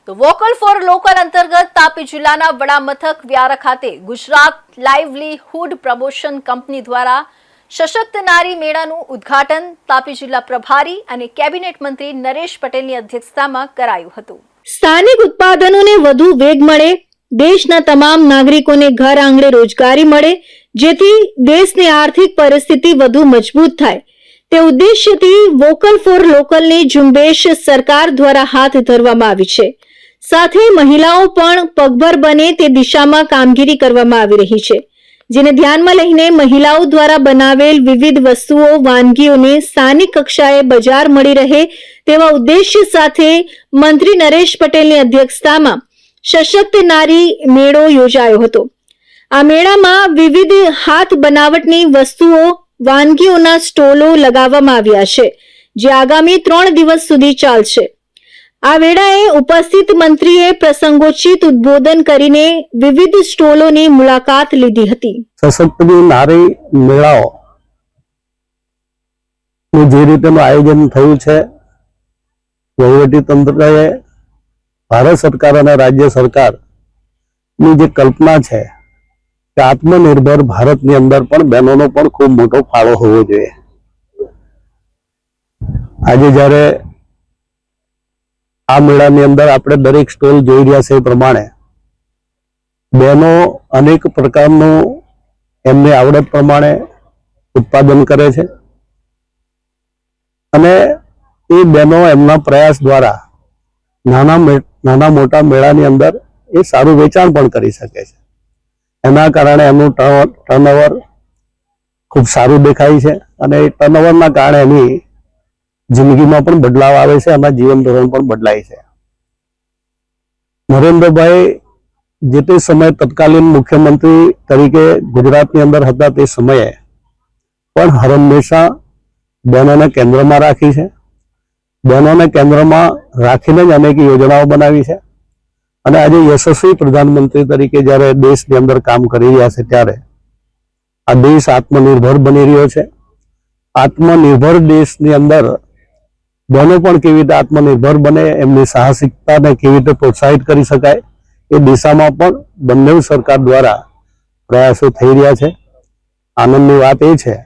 તો vocal for local અંતર્ગત તાપી જિલ્લાના વડા મથક વ્યારા ખાતે ગુજરાત લાઇવલીહુડ પ્રમોશન કંપની દ્વારા સશક્ત નારી મેળાનું ઉદ્ઘાટન તાપી જિલ્લા પ્રભારી અને કેબિનેટ મંત્રી નરેશ પટેલની અધ્યક્ષતામાં કરાયું હતું। સ્થાનિક ઉત્પાદનોને વધુ વેગ મળે, દેશના તમામ નાગરિકોને ઘર આંગણે રોજગારી મળે, જેથી દેશની આર્થિક પરિસ્થિતિ વધુ મજબૂત થાય તે ઉદ્દેશ્યથી વોકલ ફોર લોકલની ઝુંબેશ સરકાર દ્વારા હાથ ધરવામાં આવી છે। સાથે મહિલાઓ પણ પગભર બને તે દિશામાં કામગીરી કરવામાં આવી રહી છે, જેને ધ્યાનમાં લઈને મહિલાઓ દ્વારા બનાવેલ વિવિધ વસ્તુઓ, વાનગીઓને સ્થાનિક કક્ષાએ બજાર મળી રહે તેવા ઉદ્દેશ્ય સાથે મંત્રી નરેશ પટેલની અધ્યક્ષતામાં સશક્ત નારી મેળો યોજાયો હતો। આ મેળામાં વિવિધ હાથ બનાવટની વસ્તુઓ, વાનગીઓના સ્ટોલો લગાવવામાં આવ્યા છે, જે આગામી 3 દિવસ સુધી ચાલશે। આ વેળાએ ઉપસ્થિત મંત્રીએ પ્રસંગોચિત ઉદ્બોધન કરીને વિવિધ સ્ટોલોની મુલાકાત લીધી હતી। સશક્ત નારી મેળાઓ જે રીતેનું આયોજન થયું છે, વહીવટી તંત્રએ ભારત સરકાર અને રાજ્ય સરકારની જે કલ્પના છે કે આત્મનિર્ભર ભારતની અંદર પણ બહેનોનો પણ ખૂબ મોટો ફાળો હોવો જોઈએ। આજે જ્યારે આ મેળાની અંદર આપણે દરેક સ્ટોલ જોઈ રહ્યા છે એ પ્રમાણે બહેનો અનેક પ્રકારનું એમની આવડત પ્રમાણે ઉત્પાદન કરે છે અને એ બહેનો એમના પ્રયાસ દ્વારા નાના મોટા મેળાની અંદર એ સારું વેચાણ પણ કરી શકે છે। એના કારણે એમનું ટર્નઓવર ખૂબ સારું દેખાય છે અને એ ટર્નઓવરના કારણે એની જિંદગીમાં પણ બદલાવ આવે છે, એના જીવન ધોરણ પણ બદલાય છે। નરેન્દ્રભાઈ જે તે સમયે તત્કાલીન મુખ્યમંત્રી તરીકે ગુજરાતની અંદર હતા તે સમયે પણ હંમેશા બહેનોને કેન્દ્રમાં રાખી છે। બહેનોને કેન્દ્રમાં રાખીને જ અનેક યોજનાઓ બનાવી છે અને આજે યશસ્વી પ્રધાનમંત્રી તરીકે જ્યારે દેશની અંદર કામ કરી રહ્યા છે ત્યારે આ દેશ આત્મનિર્ભર બની રહ્યો છે। આત્મનિર્ભર દેશની અંદર બહેનો પણ કેવી રીતે આત્મનિર્ભર બને, એમની સાહસિકતાને કેવી રીતે પ્રોત્સાહિત કરી શકાય એ દિશામાં પણ બંને સરકાર દ્વારા પ્રયાસો થઈ રહ્યા છે। આનંદની વાત એ છે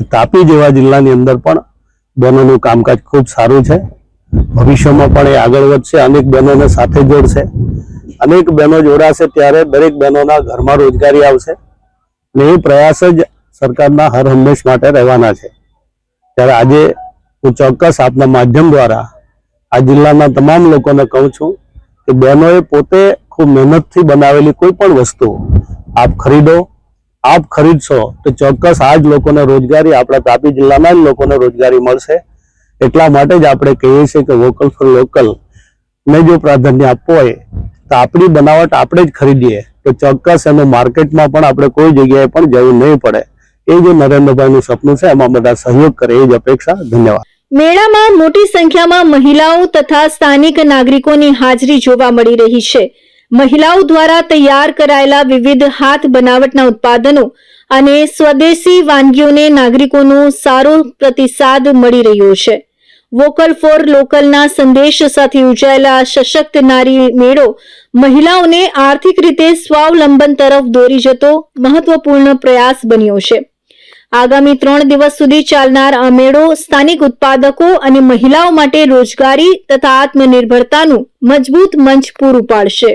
કે તાપી જેવા જિલ્લાની અંદર પણ બહેનોનું કામકાજ ખૂબ સારું છે। ભવિષ્યમાં પણ એ આગળ વધશે, અનેક બહેનોને સાથે જોડશે, અનેક બહેનો જોડાશે ત્યારે દરેક બહેનોના ઘરમાં રોજગારી આવશે અને એ પ્રયાસ જ સરકારના હર હંમેશ માટે રહેવાના છે। ત્યારે આજે હું ચોક્કસ આપના માધ્યમ દ્વારા આ જિલ્લાના તમામ લોકોને કહું છું કે બહેનોએ પોતે ખૂબ મહેનતથી બનાવેલી કોઈ પણ વસ્તુ આપ ખરીદો, આપ ખરીદશો તો ચોક્કસ આ જ લોકોને રોજગારી, આપણા તાપી જિલ્લાના જ લોકોને રોજગારી મળશે। એટલા માટે જ આપણે કહીએ છીએ કે વોકલ ફોર લોકલ ને જો પ્રાધાન્ય આપવું હોય તો આપણી બનાવટ આપણે જ ખરીદીએ તો ચોક્કસ એનું માર્કેટમાં પણ આપણે કોઈ જગ્યાએ પણ જવું નહીં પડે। એ જે નરેન્દ્રભાઈનું સપનું છે એમાં બધા સહયોગ કરે એ જ અપેક્ષા। ધન્યવાદ। મેળામાં મોટી સંખ્યામાં મહિલાઓ તથા સ્થાનિક નાગરિકોની હાજરી જોવા મળી રહી છે। મહિલાઓ દ્વારા તૈયાર કરાયેલા વિવિધ હાથ બનાવટના ઉત્પાદનો અને સ્વદેશી વાનગીઓને નાગરિકોનો સારો પ્રતિસાદ મળી રહ્યો છે। વોકલ ફોર લોકલના સંદેશ સાથે યોજાયેલા સશક્ત નારી મેળો મહિલાઓને આર્થિક રીતે સ્વાવલંબન તરફ દોરી જતો મહત્વપૂર્ણ પ્રયાસ બન્યો છે। આગામી 3 દિવસ સુધી ચાલનાર આ મેળો સ્થાનિક ઉત્પાદકો અને મહિલાઓ માટે રોજગારી તથા આત્મનિર્ભરતાનું મજબૂત મંચ પૂરું પાડશે।